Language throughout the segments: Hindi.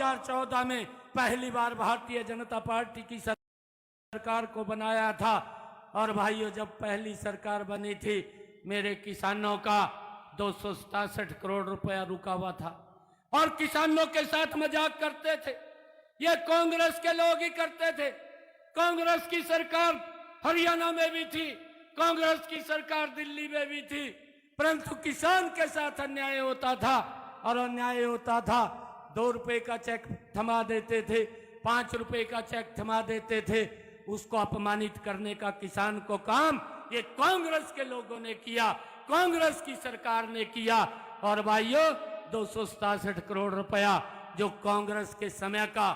2014 में पहली बार भारतीय जनता पार्टी की सरकार को बनाया था। और भाइयों, जब पहली सरकार बनी थी, मेरे किसानों का 267 करोड़ रुपया रुका हुआ था और किसानों के साथ मजाक करते थे। ये कांग्रेस के लोग ही करते थे। कांग्रेस की सरकार हरियाणा में भी थी, कांग्रेस की सरकार दिल्ली में भी थी, परंतु किसान के साथ अन्याय होता था। और अन्याय होता था, 2 रुपए का चेक थमा देते थे, 5 रुपए का चेक थमा देते थे। उसको अपमानित करने का किसान को काम ये कांग्रेस के लोगों ने किया, कांग्रेस की सरकार ने किया। और भाइयों, 267 करोड़ रुपया जो कांग्रेस के समय का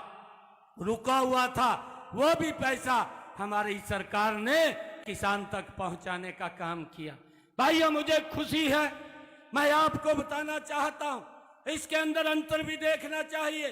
रुका हुआ था, वो भी पैसा हमारी सरकार ने किसान तक पहुंचाने का काम किया। भाइयों, मुझे खुशी है, मैं आपको बताना चाहता हूं, इसके अंदर अंतर भी देखना चाहिए।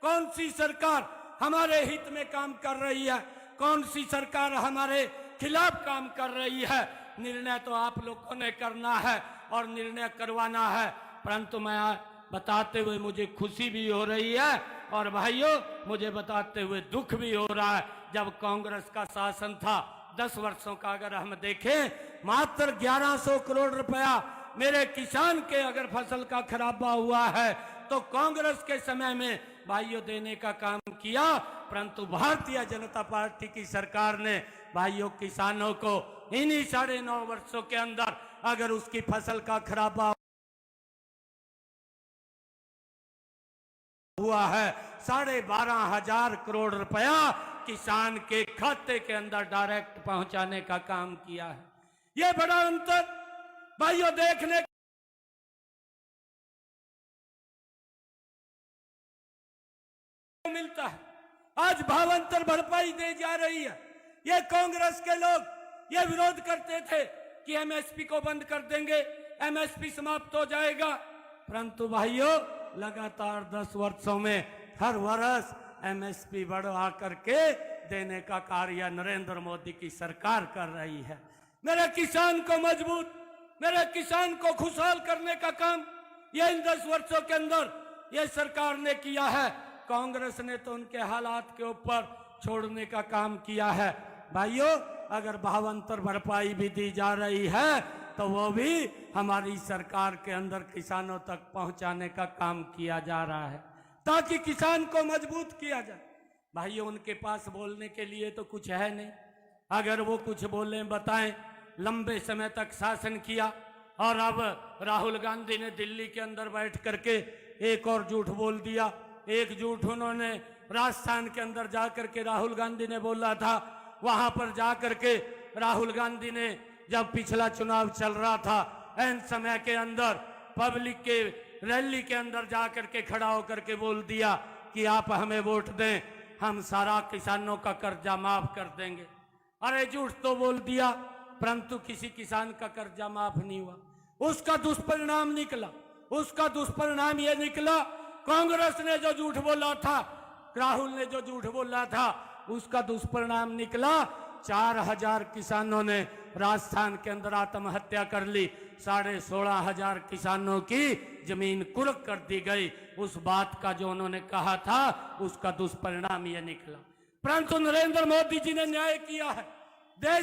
कौन सी सरकार हमारे हित में काम कर रही है, कौन सी सरकार हमारे खिलाफ काम कर रही है। निर्णय तो आप लोगों ने करना है और निर्णय करवाना है, परंतु मैं बताते हुए मुझे खुशी भी हो रही है और भाइयों, मुझे बताते हुए दुख भी हो रहा है। जब कांग्रेस का शासन था 10 वर्षों का अगर हम देखें, मात्र 1100 करोड़ रुपया मेरे किसान के अगर फसल का खराबा हुआ है तो कांग्रेस के समय में भाइयों देने का काम किया। परंतु भारतीय जनता पार्टी की सरकार ने भाइयों किसानों को इन्हीं 9.5 वर्षों के अंदर अगर उसकी फसल का खराबा हुआ है, 12,500 करोड़ रुपया किसान के खाते के अंदर डायरेक्ट पहुंचाने का काम किया है। यह बड़ा अंतर भाइयों देखने को मिलता है। आज भावांतर भरपाई दी जा रही है। ये कांग्रेस के लोग ये विरोध करते थे कि एमएसपी को बंद कर देंगे, एमएसपी समाप्त हो जाएगा, परंतु भाइयों लगातार 10 वर्षों में हर वर्ष एमएसपी बढ़ा करके देने का कार्य नरेंद्र मोदी की सरकार कर रही है। मेरे किसान को मजबूत, मेरे किसान को खुशहाल करने का काम ये इन 10 वर्षों के अंदर ये सरकार ने किया है। कांग्रेस ने तो उनके हालात के ऊपर छोड़ने का काम किया है। भाइयों, अगर भावांतर भरपाई भी दी जा रही है तो वो भी हमारी सरकार के अंदर किसानों तक पहुंचाने का काम किया जा रहा है ताकि किसान को मजबूत किया जाए। भाइयों, उनके पास बोलने के लिए तो कुछ है नहीं। अगर वो कुछ बोले बताएं, लंबे समय तक शासन किया और अब राहुल गांधी ने दिल्ली के अंदर बैठ करके एक और झूठ बोल दिया। एक झूठ उन्होंने राजस्थान के अंदर जाकर के राहुल गांधी ने बोला था, वहां पर जाकर के राहुल गांधी ने जब पिछला चुनाव चल रहा था एन समय के अंदर पब्लिक के रैली के अंदर जाकर के खड़ा होकर के बोल दिया कि आप हमें वोट दें, हम सारा किसानों का कर्जा माफ कर देंगे। अरे झूठ तो बोल दिया, परंतु किसी किसान का कर्जा माफ नहीं हुआ। उसका दुष्परिणाम निकला, उसका दुष्परिणाम यह निकला, कांग्रेस ने जो झूठ बोला था, राहुल ने जो झूठ बोला था, उसका दुष्परिणाम निकला। 4,000 किसानों ने राजस्थान के अंदर आत्महत्या कर ली, 16,500 किसानों की जमीन कुर्क कर दी गई। उस बात का जो उन्होंने कहा था उसका दुष्परिणाम यह निकला। परंतु नरेंद्र मोदी जी ने न्याय किया है। देश